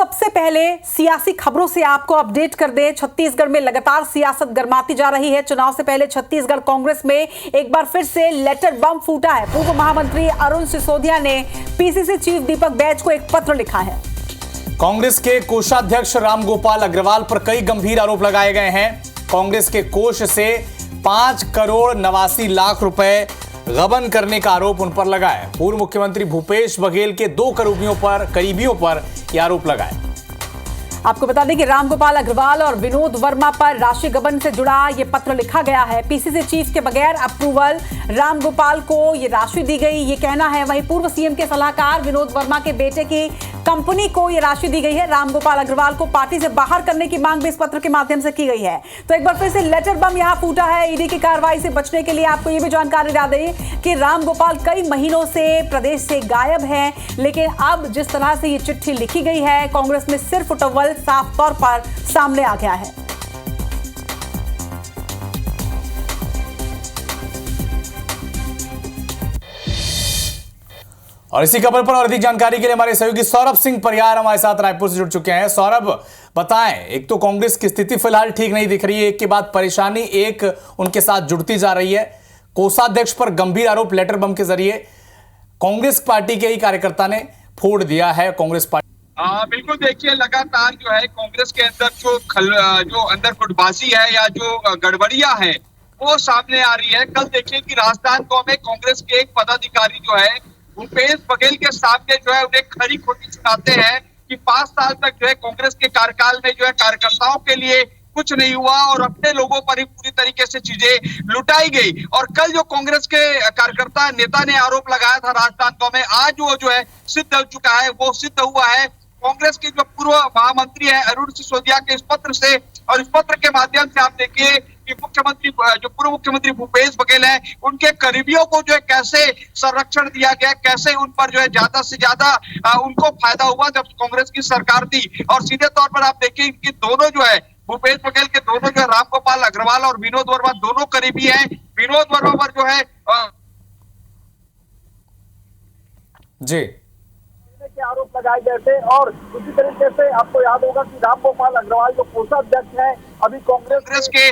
सबसे पहले सियासी खबरों से आपको अपडेट कर दें। छत्तीसगढ़ में लगातार सियासत गर्माती जा रही है। चुनाव से पहले छत्तीसगढ़ कांग्रेस में एक बार फिर से लेटर बम फूटा है। पूर्व महामंत्री अरुण सिसोदिया ने पीसीसी चीफ दीपक बैज को एक पत्र लिखा है। कांग्रेस के कोषाध्यक्ष रामगोपाल अग्रवाल पर कई गंभीर आरोप लगाए गए हैं। कांग्रेस के कोष से 5 करोड़ 89 लाख रुपए गबन करने का आरोप उन पर लगा है। पूर्व मुख्यमंत्री भूपेश बघेल के 2 करीबियों पर यह आरोप लगा है। आपको बता दें कि रामगोपाल अग्रवाल और विनोद वर्मा पर राशि गबन से जुड़ा यह पत्र लिखा गया है। पीसीसी चीफ के बगैर अप्रूवल रामगोपाल को यह राशि दी गई, ये कहना है। वहीं पूर्व सीएम के सलाहकार विनोद वर्मा के बेटे की कंपनी को यह राशि दी गई है। रामगोपाल अग्रवाल को पार्टी से बाहर करने की मांग भी इस पत्र के माध्यम से की गई है। तो एक बार फिर से लेटर बम यहां फूटा है। ईडी की कार्रवाई से बचने के लिए आपको यह भी जानकारी दे दें कि रामगोपाल कई महीनों से प्रदेश से गायब है, लेकिन अब जिस तरह से ये चिट्ठी लिखी गई है, कांग्रेस में सिर्फ उटव्वल साफ तौर पर सामने आ गया है। और इसी खबर पर और अधिक जानकारी के लिए हमारे सहयोगी सौरभ सिंह परियार हमारे साथ रायपुर से जुड़ चुके हैं। सौरभ, बताएं, एक तो कांग्रेस की स्थिति फिलहाल ठीक नहीं दिख रही है, एक के बाद परेशानी एक उनके साथ जुड़ती जा रही है। कोषाध्यक्ष पर गंभीर आरोप लेटर बम के जरिए कांग्रेस पार्टी के ही कार्यकर्ता ने फोड़ दिया है। कांग्रेस पार्टी बिल्कुल, देखिए, लगातार जो है कांग्रेस के अंदर जो अंदर गुटबाजी है या जो गड़बड़ियां है वो सामने आ रही है। कल देखिए कि राजनांदगांव में कांग्रेस के एक पदाधिकारी जो है भूपेश बघेल के सामने जो है उन्हें खरी खोटी सुनाते हैं कि 5 साल तक जो है कांग्रेस के कार्यकाल में जो है कार्यकर्ताओं के लिए कुछ नहीं हुआ और अपने लोगों पर ही पूरी तरीके से चीजें लुटाई गई। और कल जो कांग्रेस के कार्यकर्ता नेता ने आरोप लगाया था राजनांदगांव में, आज वो जो है सिद्ध हो चुका है, वो सिद्ध हुआ है कांग्रेस के जो पूर्व महामंत्री है अरुण सिसोदिया के इस पत्र से। और इस पत्र के माध्यम से आप देखिए कि पूर्व मुख्यमंत्री भूपेश बघेल है, उनके करीबियों को जो है कैसे संरक्षण दिया गया, कैसे उन पर जो है ज्यादा से ज्यादा उनको फायदा हुआ जब कांग्रेस की सरकार थी। और सीधे तौर पर आप देखिए कि दोनों जो है भूपेश बघेल के दोनों जो है रामगोपाल अग्रवाल और विनोद वर्मा दोनों करीबी हैं। विनोद वर्मा पर जो है जी के आरोप लगाए गए थे। और उसी तरीके से आपको याद होगा कि रामगोपाल अग्रवाल जो कोषाध्यक्ष है अभी कांग्रेस के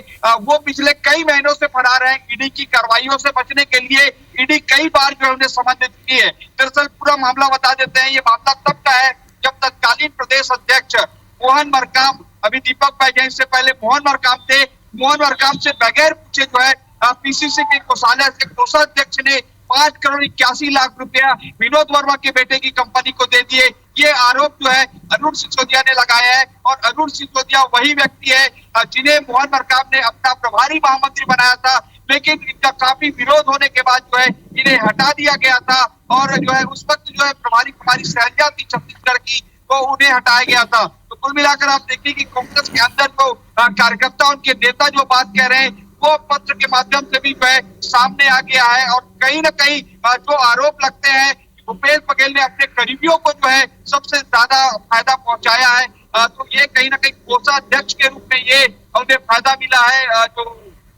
वो पिछले कई महीनों से फरार हैं। ईडी की कार्रवाइयों से बचने के लिए ईडी कई बार जो है उन्हें समन दे चुकी है। दरअसल पूरा मामला बता देते हैं। ये मामला तब का है जब तत्कालीन प्रदेश अध्यक्ष मोहन मरकाम, अभी दीपक बैज से पहले मोहन मरकाम थे, मोहन मरकाम से बगैर पूछे जो है पीसीसी के कोषाध्यक्ष ने 5 करोड़ 81 लाख रुपया विनोद वर्मा के बेटे की कंपनी को दे दिए। ये आरोप जो है अरुण सिसोदिया ने लगाया है। और अरुण सिसोदिया वही व्यक्ति है जिन्हें मोहन मरकाम ने अपना प्रभारी महामंत्री बनाया था, लेकिन इनका काफी विरोध होने के बाद जो है इन्हें हटा दिया गया था। और जो है उस वक्त जो है प्रभारी कुमारी सहजा थी छत्तीसगढ़ की, तो उन्हें हटाया गया था। तो कुल मिलाकर आप देखिए कि कांग्रेस के अंदर जो कार्यकर्ता, उनके नेता जो बात कह रहे हैं वो पत्र के माध्यम से भी सामने आ गया है। और कहीं ना कहीं जो आरोप लगते हैं भूपेश बघेल ने अपने करीबियों को जो है सबसे ज्यादा फायदा पहुंचाया है, तो ये कहीं ना कहीं कोषाध्यक्ष के रूप में ये उन्हें फायदा मिला है। जो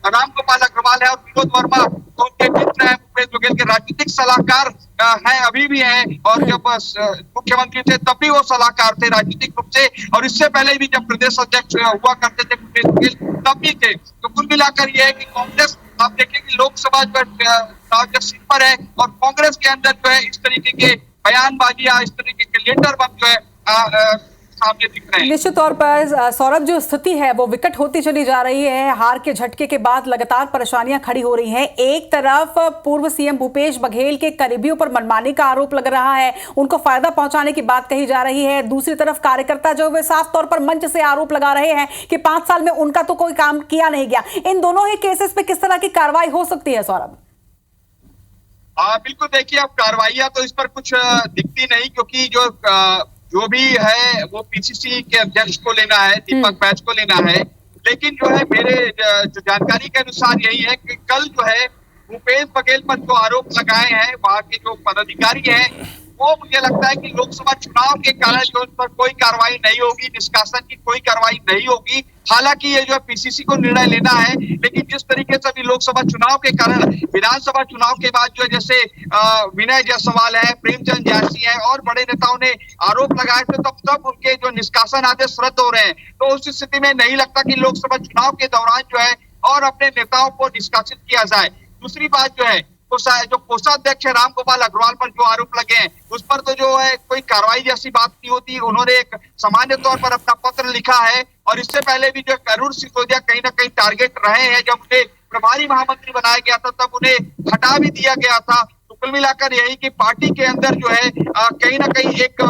रामगोपाल अग्रवाल है और विनोद वर्मा तो उनके मित्र हैं, भूपेश बघेल के राजनीतिक सलाहकार हैं, अभी भी हैं। और जब मुख्यमंत्री थे तब भी वो सलाहकार थे राजनीतिक रूप से, और इससे पहले भी जब प्रदेश अध्यक्ष हुआ करते थे भूपेश बघेल तब भी थे। तो कुल मिलाकर ये है कि कांग्रेस, आप देखिए कि लोकसभा सीट पर है और कांग्रेस के अंदर जो है इस तरीके के बयानबाजियां, इस तरीके के लेटर बम जो है सामने दिख रहे हैं। निश्चित तौर पर सौरभ, जो स्थिति है वो विकट होती चली जा रही है। हार के झटके के बाद लगातार परेशानियां खड़ी हो रही हैं। एक तरफ पूर्व सीएम भूपेश बघेल के करीबियों पर मनमानी का आरोप लग रहा है, उनको फायदा पहुंचाने की बात कही जा रही है। दूसरी तरफ कार्यकर्ता जो वे साफ तौर पर मंच से आरोप लगा रहे हैं कि 5 साल में उनका तो कोई काम किया नहीं गया। इन दोनों ही केसेस पे किस तरह की कार्रवाई हो सकती है सौरभ? बिल्कुल, देखिए अब कार्रवाइयां तो इस पर कुछ दिखती नहीं, क्योंकि जो भी है वो पीसीसी के अध्यक्ष को लेना है, दीपक बैज को लेना है। लेकिन जो है मेरे जो जानकारी के अनुसार यही है कि कल जो है भूपेश बघेल पर जो आरोप लगाए हैं वहां के जो पदाधिकारी हैं वो मुझे लगता है कि लोकसभा चुनाव के कारण जो उस पर कोई कार्रवाई नहीं होगी, निष्कासन की कोई कार्रवाई नहीं होगी। हालांकि ये जो है पीसीसी को निर्णय लेना है, लेकिन जिस तरीके से अभी लोकसभा चुनाव के कारण विधानसभा चुनाव के बाद जो है जैसे विनय जायसवाल है, प्रेमचंद जायसी है और बड़े नेताओं ने आरोप लगाए थे, तब उनके जो निष्कासन आदेश रद्द हो रहे हैं। तो उस स्थिति में नहीं लगता कि लोकसभा चुनाव के दौरान जो है और अपने नेताओं को निष्कासित किया जाए। दूसरी बात जो है जो कोषाध्यक्ष है रामगोपाल अग्रवाल पर जो आरोप लगे हैं उस पर तो जो है कोई कार्रवाई जैसी बात नहीं होती। उन्होंने एक सामान्य तौर पर अपना पत्र लिखा है और इससे पहले भी जो अरुण सिसोदिया कहीं ना कहीं टारगेट रहे हैं। जब उन्हें प्रभारी महामंत्री बनाया गया था तब उन्हें हटा भी दिया गया था। तो कुल मिलाकर यही कि पार्टी के अंदर जो है कहीं ना कहीं एक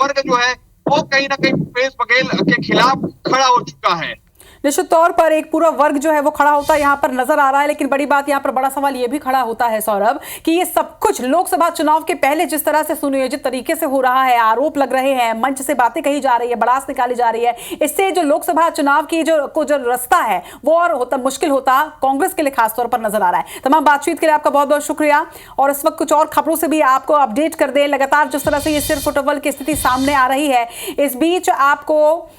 वर्ग जो है वो कहीं ना कहीं भूपेश बघेल के खिलाफ खड़ा हो चुका है। निश्चित तौर पर एक पूरा वर्ग जो है वो खड़ा होता है यहाँ पर नजर आ रहा है। लेकिन बड़ी बात यहाँ पर बड़ा सवाल ये भी खड़ा होता है सौरभ कि ये सब कुछ लोकसभा चुनाव के पहले जिस तरह से सुनियोजित तरीके से हो रहा है, आरोप लग रहे हैं, मंच से बातें कही जा रही है, बड़ास निकाली जा रही है, इससे जो लोकसभा चुनाव की जो रास्ता है वो और होता मुश्किल होता कांग्रेस के लिए खासतौर पर नजर आ रहा है। तमाम बातचीत के लिए आपका बहुत बहुत शुक्रिया और इस वक्त कुछ और खबरों से भी आपको अपडेट कर दें। लगातार जिस तरह से ये सिर फुटबॉल की स्थिति सामने आ रही है, इस बीच आपको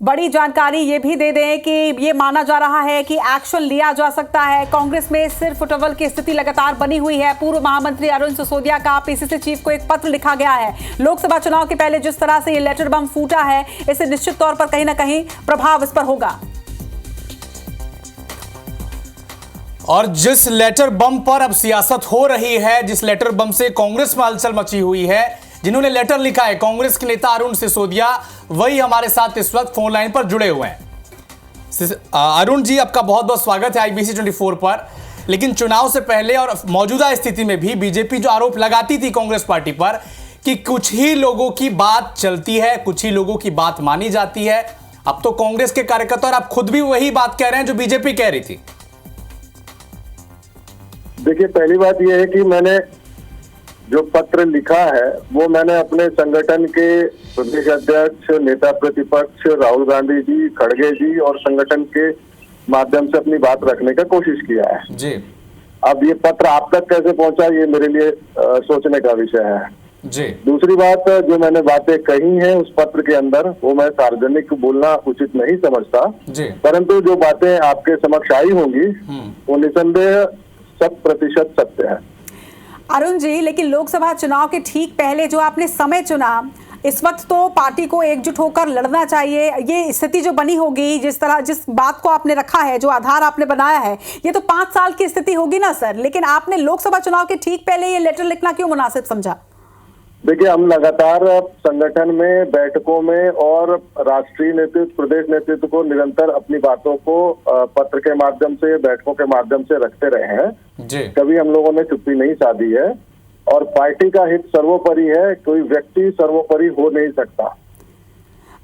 बड़ी जानकारी ये भी दे दें कि ये माना जा रहा है कि एक्शन लिया जा सकता है। कांग्रेस में सिर फुटबॉल की स्थिति लगातार बनी हुई है। पूर्व महामंत्री अरुण सिसोदिया का पीसीसी चीफ को एक पत्र लिखा गया है। लोकसभा चुनाव के पहले जिस तरह से ये लेटर बम फूटा है, इससे निश्चित तौर पर कहीं ना कहीं प्रभाव इस पर होगा। और जिस लेटर बम पर अब सियासत हो रही है, जिस लेटर बम से कांग्रेस में हलचल मची हुई है, जिन्होंने लेटर लिखा है कांग्रेस के नेता अरुण सिसोदिया, वही हमारे साथ इस वक्त फोन लाइन पर जुड़े हुए हैं। अरुण जी, आपका बहुत बहुत स्वागत है IBC 24 पर। लेकिन चुनाव से पहले और मौजूदा स्थिति में भी बीजेपी जो आरोप लगाती थी कांग्रेस पार्टी पर कि कुछ ही लोगों की बात चलती है, कुछ ही लोगों की बात मानी जाती है, अब तो कांग्रेस के कार्यकर्ता और आप खुद भी वही बात कह रहे हैं जो बीजेपी कह रही थी। देखिए, पहली बात यह है कि मैंने जो पत्र लिखा है वो मैंने अपने संगठन के प्रदेश अध्यक्ष, नेता प्रतिपक्ष राहुल गांधी जी, खड़गे जी और संगठन के माध्यम से अपनी बात रखने का कोशिश किया है जी। अब ये पत्र आप तक कैसे पहुंचा, ये मेरे लिए सोचने का विषय है जी। दूसरी बात, जो मैंने बातें कही हैं उस पत्र के अंदर, वो मैं सार्वजनिक बोलना उचित नहीं समझता जी। परंतु जो बातें आपके समक्ष आई होंगी वो निसंदेह 100% सत्य है। अरुण जी, लेकिन लोकसभा चुनाव के ठीक पहले जो आपने समय चुना, इस वक्त तो पार्टी को एकजुट होकर लड़ना चाहिए। ये स्थिति जो बनी होगी, जिस बात को आपने रखा है, जो आधार आपने बनाया है, ये तो 5 साल की स्थिति होगी ना सर। लेकिन आपने लोकसभा चुनाव के ठीक पहले ये लेटर लिखना क्यों मुनासिब समझा? देखिए, हम लगातार संगठन में, बैठकों में और राष्ट्रीय नेतृत्व, प्रदेश नेतृत्व को निरंतर अपनी बातों को पत्र के माध्यम से, बैठकों के माध्यम से रखते रहे हैं जी। कभी हम लोगों ने चुप्पी नहीं साधी है और पार्टी का हित सर्वोपरि है, कोई व्यक्ति सर्वोपरि हो नहीं सकता।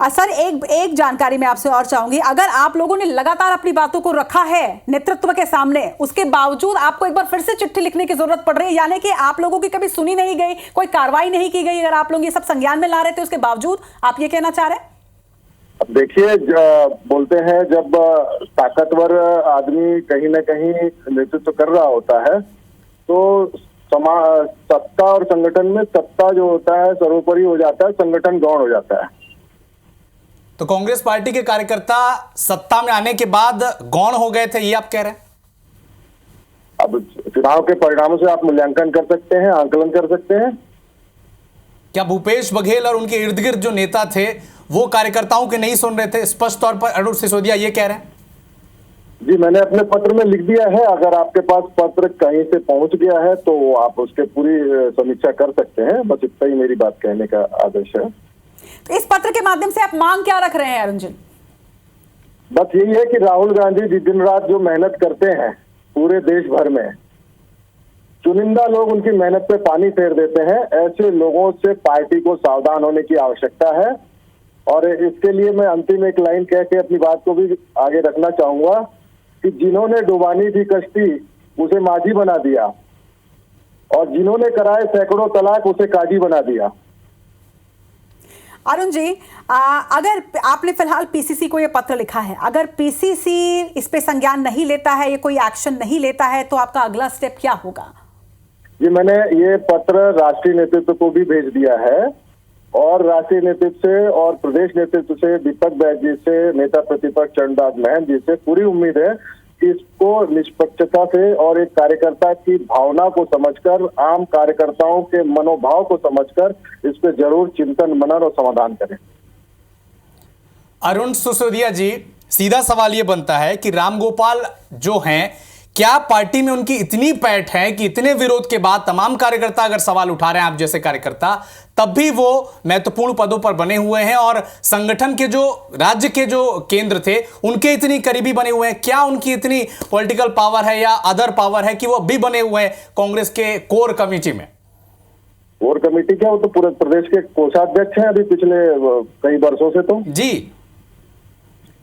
सर, एक जानकारी मैं आपसे और चाहूंगी, अगर आप लोगों ने लगातार अपनी बातों को रखा है नेतृत्व के सामने, उसके बावजूद आपको एक बार फिर से चिट्ठी लिखने की जरूरत पड़ रही है, यानी कि आप लोगों की कभी सुनी नहीं गई, कोई कार्रवाई नहीं की गई, अगर आप लोग ये सब संज्ञान में ला रहे थे उसके बावजूद, आप ये कहना चाह रहे हैं? अब देखिए, बोलते हैं जब ताकतवर आदमी कहीं ना कहीं नेतृत्व कर रहा होता है तो सत्ता और संगठन में सत्ता जो होता है सर्वोपरि हो जाता है, संगठन गौण हो जाता है। तो कांग्रेस पार्टी के कार्यकर्ता सत्ता में आने के बाद गौण हो गए थे, ये आप कह रहे हैं? अब चुनाव के परिणामों से आप मूल्यांकन कर सकते हैं, आंकलन कर सकते हैं। क्या भूपेश बघेल और उनके इर्द गिर्द जो नेता थे वो कार्यकर्ताओं के नहीं सुन रहे थे? स्पष्ट तौर पर अरुण सिसोदिया ये कह रहे हैं। जी, मैंने अपने पत्र में लिख दिया है। अगर आपके पास पत्र कहीं से पहुंच गया है तो आप उसके पूरी समीक्षा कर सकते हैं। बस इतना ही मेरी बात कहने का आदेश है। तो इस पत्र के माध्यम से आप मांग क्या रख रहे हैं अरुण जी? बस यही है कि राहुल गांधी जी दिन रात जो मेहनत करते हैं पूरे देश भर में, चुनिंदा लोग उनकी मेहनत पे पानी फेर देते हैं। ऐसे लोगों से पार्टी को सावधान होने की आवश्यकता है। और इसके लिए मैं अंतिम एक लाइन कह के अपनी बात को भी आगे रखना चाहूंगा कि जिन्होंने डुबानी थी कश्ती उसे माझी बना दिया और जिन्होंने कराए सैकड़ों तलाक उसे काजी बना दिया। अरुण जी, अगर आपने फिलहाल पीसीसी को ये पत्र लिखा है, अगर पीसीसी इस पे संज्ञान नहीं लेता है, ये कोई एक्शन नहीं लेता है, तो आपका अगला स्टेप क्या होगा? जी, मैंने ये पत्र राष्ट्रीय नेतृत्व को भी भेज दिया है और राष्ट्रीय नेतृत्व से और प्रदेश नेतृत्व से दीपक बैज जी से, नेता प्रतिपक्ष चरणदास महंत जी से पूरी उम्मीद है कि इसको निष्पक्षता से और एक कार्यकर्ता की भावना को समझकर, आम कार्यकर्ताओं के मनोभाव को समझकर इस पे जरूर चिंतन मनन और समाधान करें। अरुण सिसोदिया जी, सीधा सवाल यह बनता है कि रामगोपाल जो हैं, क्या पार्टी में उनकी इतनी पैठ है कि इतने विरोध के बाद तमाम कार्यकर्ता अगर सवाल उठा रहे हैं, आप जैसे कार्यकर्ता, तब भी वो महत्वपूर्ण पदों पर बने हुए हैं और संगठन के जो राज्य के जो केंद्र थे उनके इतनी करीबी बने हुए हैं? क्या उनकी इतनी पॉलिटिकल पावर है या अदर पावर है कि वो अभी बने हुए हैं कांग्रेस के कोर कमेटी में? कोर कमेटी क्या, वो तो पूरे प्रदेश के कोषाध्यक्ष हैं अभी पिछले कई वर्षों से। तो जी,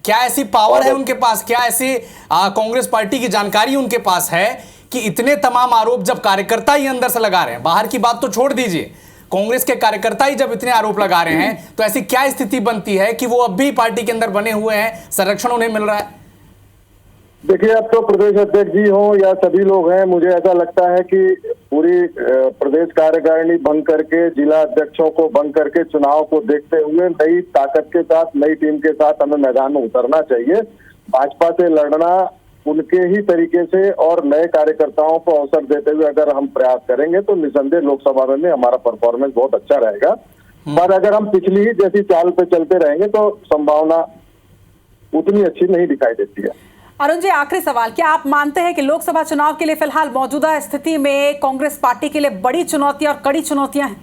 क्या ऐसी पावर है उनके पास? क्या ऐसी कांग्रेस पार्टी की जानकारी उनके पास है कि इतने तमाम आरोप जब कार्यकर्ता ही अंदर से लगा रहे हैं, बाहर की बात तो छोड़ दीजिए, कांग्रेस के कार्यकर्ता ही जब इतने आरोप लगा रहे हैं, तो ऐसी क्या स्थिति बनती है कि वो अब भी पार्टी के अंदर बने हुए हैं, संरक्षण उन्हें मिल रहा है? देखिए, अब तो प्रदेश अध्यक्ष जी हो या सभी लोग हैं, मुझे ऐसा लगता है कि पूरी प्रदेश कार्यकारिणी भंग करके, जिला अध्यक्षों को भंग करके, चुनाव को देखते हुए नई ताकत के साथ, नई टीम के साथ हमें मैदान में उतरना चाहिए। भाजपा से लड़ना उनके ही तरीके से और नए कार्यकर्ताओं को अवसर देते हुए अगर हम प्रयास करेंगे तो निसंदेह लोकसभा में हमारा परफॉर्मेंस बहुत अच्छा रहेगा। पर अगर हम पिछली ही जैसी चाल पे चलते रहेंगे तो संभावना उतनी अच्छी नहीं दिखाई देती है। अरुण जी, आखिरी सवाल, क्या आप मानते हैं कि लोकसभा चुनाव के लिए फिलहाल मौजूदा स्थिति में कांग्रेस पार्टी के लिए बड़ी चुनौतियां और कड़ी चुनौतियां हैं?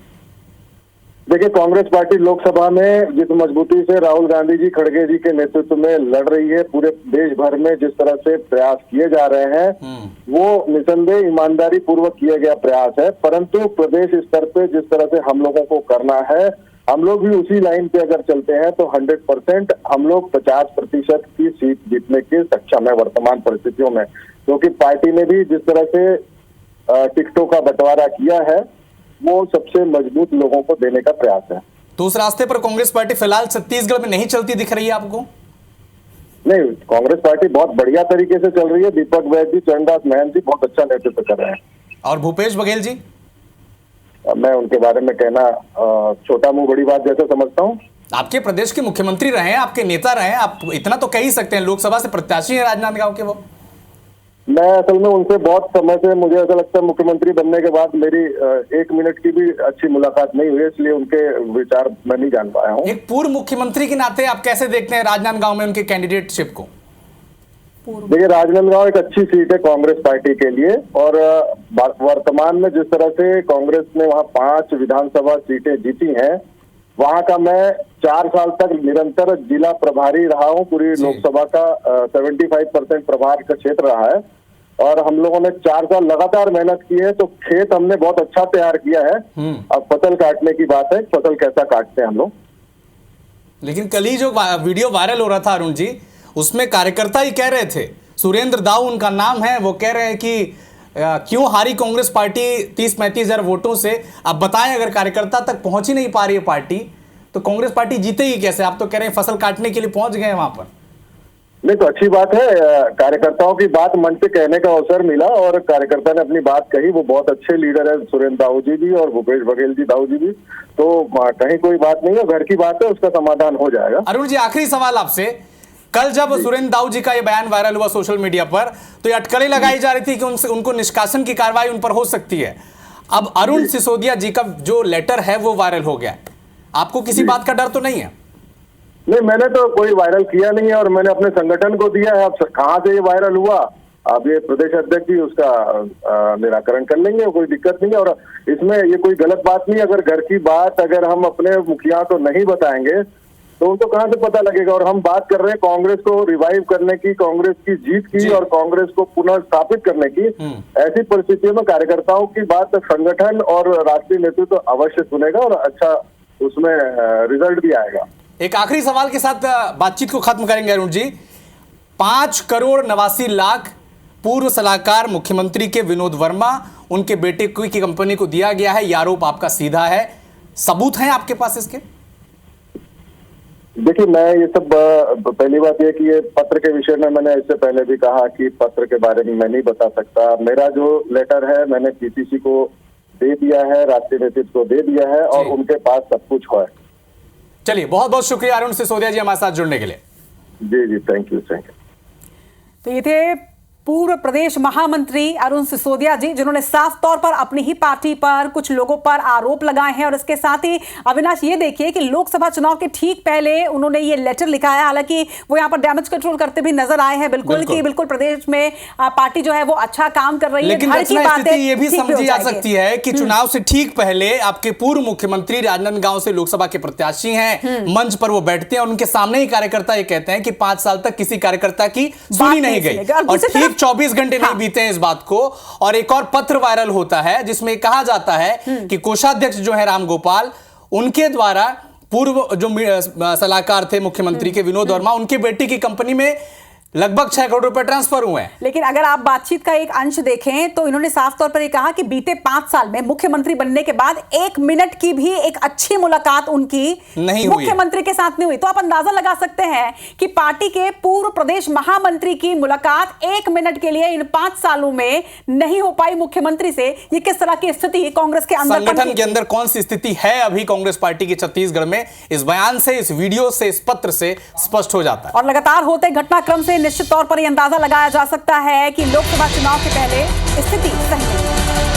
देखिए, कांग्रेस पार्टी लोकसभा में जिस मजबूती से राहुल गांधी जी खड़गे जी के नेतृत्व में लड़ रही है, पूरे देश भर में जिस तरह से प्रयास किए जा रहे हैं, वो निसंदेह ईमानदारी पूर्वक किया गया प्रयास है। परंतु प्रदेश स्तर पे जिस तरह से हम लोगों को करना है, हम लोग भी उसी लाइन पे अगर चलते हैं तो 100% हम लोग 50% की सीट जीतने के सक्षम है वर्तमान परिस्थितियों में, क्योंकि पार्टी ने भी जिस तरह से टिकटों का बंटवारा किया है वो सबसे मजबूत लोगों को देने का प्रयास है। तो उस रास्ते पर कांग्रेस पार्टी फिलहाल छत्तीसगढ़ में नहीं चलती दिख रही है आपको? नहीं, कांग्रेस पार्टी बहुत बढ़िया तरीके से चल रही है। दीपक बैज जी, चरणदास महंत जी बहुत अच्छा नेतृत्व कर रहे हैं। और भूपेश बघेल जी? मैं उनके बारे में कहना छोटा मुंह बड़ी बात जैसे समझता हूँ। आपके प्रदेश के मुख्यमंत्री रहे हैं, आपके नेता रहे हैं, आप इतना तो कह ही सकते हैं, लोकसभा से प्रत्याशी है राजनांदगांव के वो। मैं असल में उनसे बहुत समय से, मुझे ऐसा लगता है मुख्यमंत्री बनने के बाद मेरी 1 मिनट की भी अच्छी मुलाकात नहीं हुई, इसलिए उनके विचार मैं नहीं जान पाया हूँ। एक पूर्व मुख्यमंत्री के नाते आप कैसे देखते हैं राजनांदगांव में उनके कैंडिडेटशिप को? देखिए, राजनांदगांव एक अच्छी सीट है कांग्रेस पार्टी के लिए और वर्तमान में जिस तरह से कांग्रेस ने वहाँ 5 विधानसभा सीटें जीती हैं, वहाँ का मैं 4 साल तक निरंतर जिला प्रभारी रहा हूँ। पूरी लोकसभा का 75% प्रभार का क्षेत्र रहा है और हम लोगों ने 4 साल लगातार मेहनत की है, तो खेत हमने बहुत अच्छा तैयार किया है। अब फसल काटने की बात है, फसल कैसा काटते हैं हम लोग। लेकिन कल ही जो वीडियो वायरल हो रहा था अरुण जी, उसमें कार्यकर्ता ही कह रहे थे, सुरेंद्र दाऊ उनका नाम है, वो कह रहे हैं कि क्यों हारी कांग्रेस पार्टी 30-35 हजार वोटों से। अब बताएं, अगर कार्यकर्ता तक पहुंच ही नहीं पा रही है पार्टी, तो कांग्रेस पार्टी जीतेगी कैसे? आप तो कह रहे हैं फसल काटने के लिए पहुंच गए वहां पर। नहीं तो अच्छी बात है, कार्यकर्ताओं की बात मन से कहने का अवसर मिला और कार्यकर्ता ने अपनी बात कही। वो बहुत अच्छे लीडर है, सुरेंद्र दाऊ जी भी और भूपेश बघेल जी, दाऊ जी भी, तो कहीं कोई बात नहीं है, घर की बात है, उसका समाधान हो जाएगा। अरुण जी, आखिरी सवाल आपसे, कल जब सुरेंद्र दाऊ जी का ये बयान वायरल हुआ सोशल मीडिया पर, तो ये अटकलें लगाई जा रही थी कि उनको निष्कासन की कार्रवाई उन पर हो सकती है। अब अरुण सिसोदिया जी का जो लेटर है वो वायरल हो गया, आपको किसी बात का डर तो नहीं है? नहीं, मैंने तो कोई वायरल किया नहीं है और मैंने अपने संगठन को दिया है। अब कहाँ से ये वायरल हुआ, अब ये प्रदेश अध्यक्ष जी उसका निराकरण कर लेंगे, कोई दिक्कत नहीं है। और इसमें ये कोई गलत बात नहीं है। अगर घर की बात अगर हम अपने मुखिया को नहीं बताएंगे तो उनको कहाँ से पता लगेगा। और हम बात कर रहे हैं कांग्रेस को रिवाइव करने की, कांग्रेस की जीत की और कांग्रेस को पुनः स्थापित करने की। ऐसी परिस्थितियों में कार्यकर्ताओं की बात संगठन और राष्ट्रीय नेतृत्व तो अवश्य सुनेगा और अच्छा उसमें रिजल्ट भी आएगा। एक आखिरी सवाल के साथ बातचीत को खत्म करेंगे अरुण जी। 5,89,00,000 पूर्व सलाहकार मुख्यमंत्री के विनोद वर्मा, उनके बेटे की कंपनी को दिया गया है, ये आरोप आपका सीधा है, सबूत हैं आपके पास इसके? देखिए, मैं ये सब पहली बात ये कि ये पत्र के विषय में मैंने इससे पहले भी कहा कि पत्र के बारे में मैं नहीं बता सकता। मेरा जो लेटर है मैंने पीसीसी को दे दिया है, राष्ट्रीय नेतृत्व को दे दिया है और जी। उनके पास सब कुछ है। चलिए, बहुत बहुत शुक्रिया अरुण सिसोदिया जी हमारे साथ जुड़ने के लिए। जी जी, थैंक यू। तो ये थे पूर्व प्रदेश महामंत्री अरुण सिसोदिया जी, जिन्होंने साफ तौर पर अपनी ही पार्टी पर कुछ लोगों पर आरोप लगाए हैं। और इसके साथ ही अविनाश, ये देखिए कि लोकसभा चुनाव के ठीक पहले उन्होंने ये लेटर लिखा है। हालांकि वो यहाँ पर डैमेज कंट्रोल करते भी नजर आए हैं, बिल्कुल कि बिल्कुल प्रदेश में पार्टी जो है वो अच्छा काम कर रही है। लेकिन स्थिति ये भी समझी जा सकती है कि चुनाव से ठीक पहले आपके पूर्व मुख्यमंत्री राजनांदगांव से लोकसभा के प्रत्याशी हैं, मंच पर वो बैठते हैं और उनके सामने ही कार्यकर्ता ये कहते हैं कि 5 साल तक किसी कार्यकर्ता की सुनी नहीं गई और ठीक 24 घंटे नहीं बीते हैं इस बात को। और एक और पत्र वायरल होता है जिसमें कहा जाता है कि कोषाध्यक्ष जो है राम गोपाल, उनके द्वारा पूर्व जो सलाहकार थे मुख्यमंत्री के विनोद वर्मा, उनकी बेटी की कंपनी में लगभग 6 करोड़ रुपए ट्रांसफर हुए हैं। लेकिन अगर आप बातचीत का एक अंश देखें तो इन्होंने साफ तौर पर यह कहा कि बीते 5 साल में मुख्यमंत्री बनने के बाद 1 मिनट की भी एक अच्छी मुलाकात उनकी नहीं हुई, मुख्यमंत्री के साथ नहीं हुई। तो आप अंदाजा लगा सकते हैं कि पार्टी के पूर्व प्रदेश महामंत्री की मुलाकात 1 मिनट के लिए इन 5 सालों में नहीं हो पाई मुख्यमंत्री से। ये किस तरह की स्थिति कांग्रेस के अंदर, संगठन के अंदर कौन सी स्थिति है अभी कांग्रेस पार्टी की छत्तीसगढ़ में, इस बयान से, इस वीडियो से, इस पत्र से स्पष्ट हो जाता है। और लगातार होते घटनाक्रम से निश्चित तौर पर यह अंदाजा लगाया जा सकता है कि लोकसभा चुनाव के पहले स्थिति सही नहीं है।